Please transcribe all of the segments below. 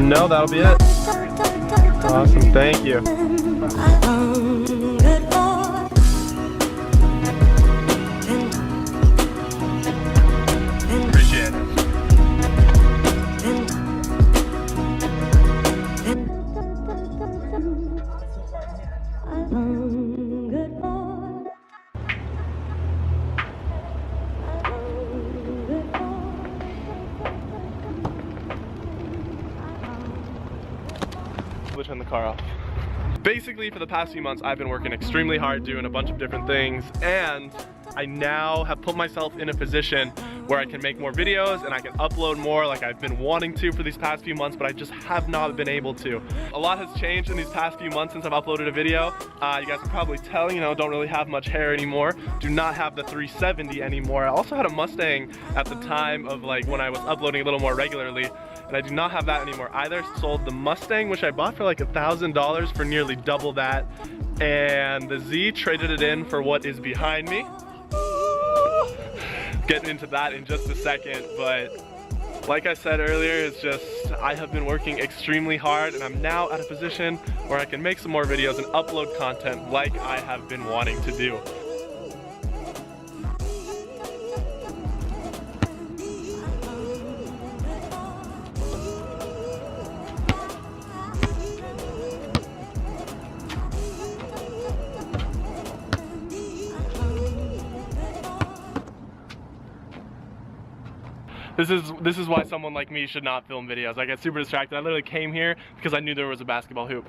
No, that'll be it. Awesome, thank you. Appreciate it. Turn the car off. Basically, for the past few months, I've been working extremely hard doing a bunch of different things, and I now have put myself in a position where I can make more videos and I can upload more like I've been wanting to for these past few months, but I just have not been able to. A lot has changed in these past few months since I've uploaded a video. You guys can probably tell, you know, don't really have much hair anymore. Do not have the 370 anymore. I also had a Mustang at the time of like when I was uploading a little more regularly, and I do not have that anymore either. Sold the Mustang, which I bought for like $1,000 for nearly double that, and the Z, traded it in for what is behind me. Getting into that in just a second, but like I said earlier, it's just I have been working extremely hard, and I'm now at a position where I can make some more videos and upload content like I have been wanting to do. This is why someone like me should not film videos. I get super distracted. I literally came here because I knew there was a basketball hoop.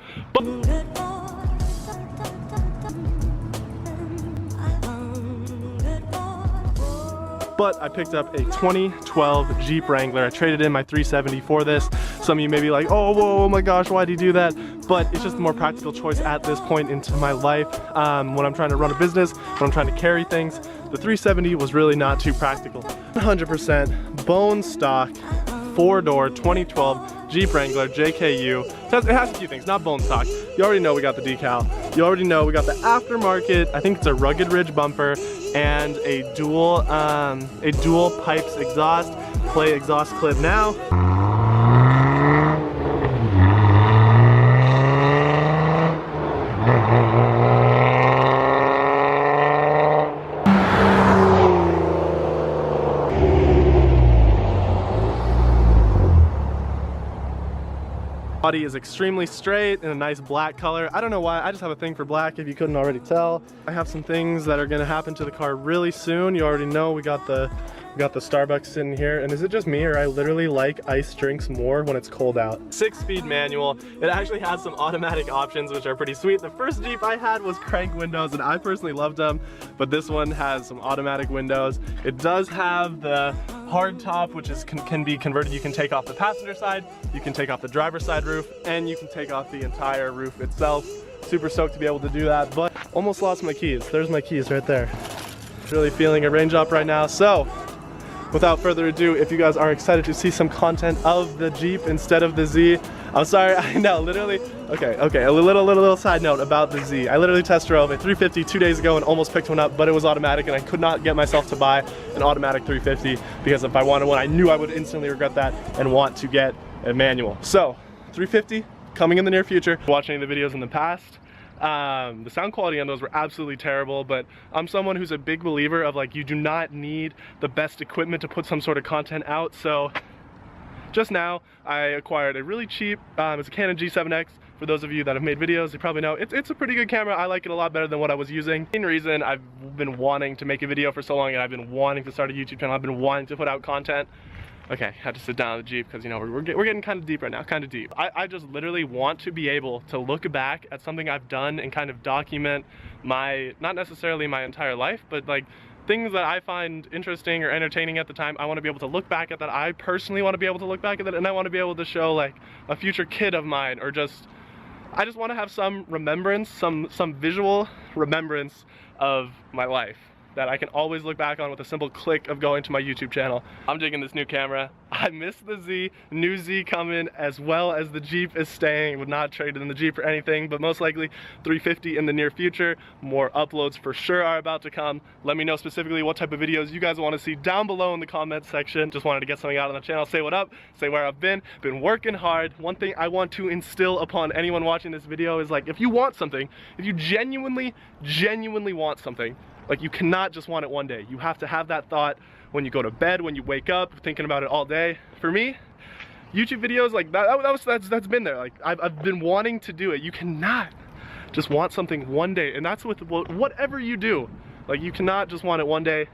But I picked up a 2012 Jeep Wrangler. I traded in my 370 for this. Some of you may be like, oh, whoa, oh my gosh, why'd you do that? But it's just a more practical choice at this point into my life. When I'm trying to run a business, when I'm trying to carry things, the 370 was really not too practical. 100% bone stock, 4-door, 2012 Jeep Wrangler JKU. It has a few things, not bone stock. You already know we got the decal. You already know we got the aftermarket, I think it's a rugged ridge bumper, and a dual pipes exhaust. Play exhaust clip now. Body is extremely straight in a nice black color. I don't know why, I just have a thing for black if you couldn't already tell. I have some things that are gonna happen to the car really soon. You already know we got the Starbucks sitting here, and is it just me or I literally like iced drinks more when it's cold out? 6-speed manual. It actually has some automatic options which are pretty sweet. The first Jeep I had was crank windows and I personally loved them, but this one has some automatic windows. It does have the hard top, which can be converted. You can take off the passenger side, you can take off the driver's side roof, and you can take off the entire roof itself. Super stoked to be able to do that, but almost lost my keys. There's my keys right there. Really feeling a range up right now. So without further ado, if you guys are excited to see some content of the Jeep instead of the Z, I'm sorry, I know, literally, okay, a little side note about the Z. I literally test drove a 350 2 days ago and almost picked one up, but it was automatic and I could not get myself to buy an automatic 350 because if I wanted one, I knew I would instantly regret that and want to get a manual. So, 350 coming in the near future. Watching the videos in the past, the sound quality on those were absolutely terrible, but I'm someone who's a big believer of like, you do not need the best equipment to put some sort of content out. So just now I acquired a really cheap, it's a Canon G7X. For those of you that have made videos, you probably know it's a pretty good camera. I like it a lot better than what I was using. Main reason I've been wanting to make a video for so long, and I've been wanting to start a YouTube channel, I've been wanting to put out content. Okay, had to sit down in the Jeep because, you know, we're getting kind of deep right now, kind of deep. I just literally want to be able to look back at something I've done and kind of document my, not necessarily my entire life, but like things that I find interesting or entertaining at the time. I want to be able to look back at that. I personally want to be able to look back at that, and I want to be able to show like a future kid of mine, or just, I just want to have some remembrance, some visual remembrance of my life. that I can always look back on with a simple click of going to my YouTube channel. I'm digging this new camera. I miss the Z, new Z coming, as well as the Jeep is staying. Would not trade in the Jeep for anything, but most likely 350 in the near future. More uploads for sure are about to come. Let me know specifically what type of videos you guys want to see down below in the comment section. Just wanted to get something out on the channel, say what up, say where I've been working hard. One thing I want to instill upon anyone watching this video is, like, if you want something, if you genuinely want something, like, you cannot just want it one day. You have to have that thought when you go to bed, when you wake up, thinking about it all day. For me, YouTube videos, like, that's been there. Like, I've been wanting to do it. You cannot just want something one day, and that's with whatever you do. Like, you cannot just want it one day.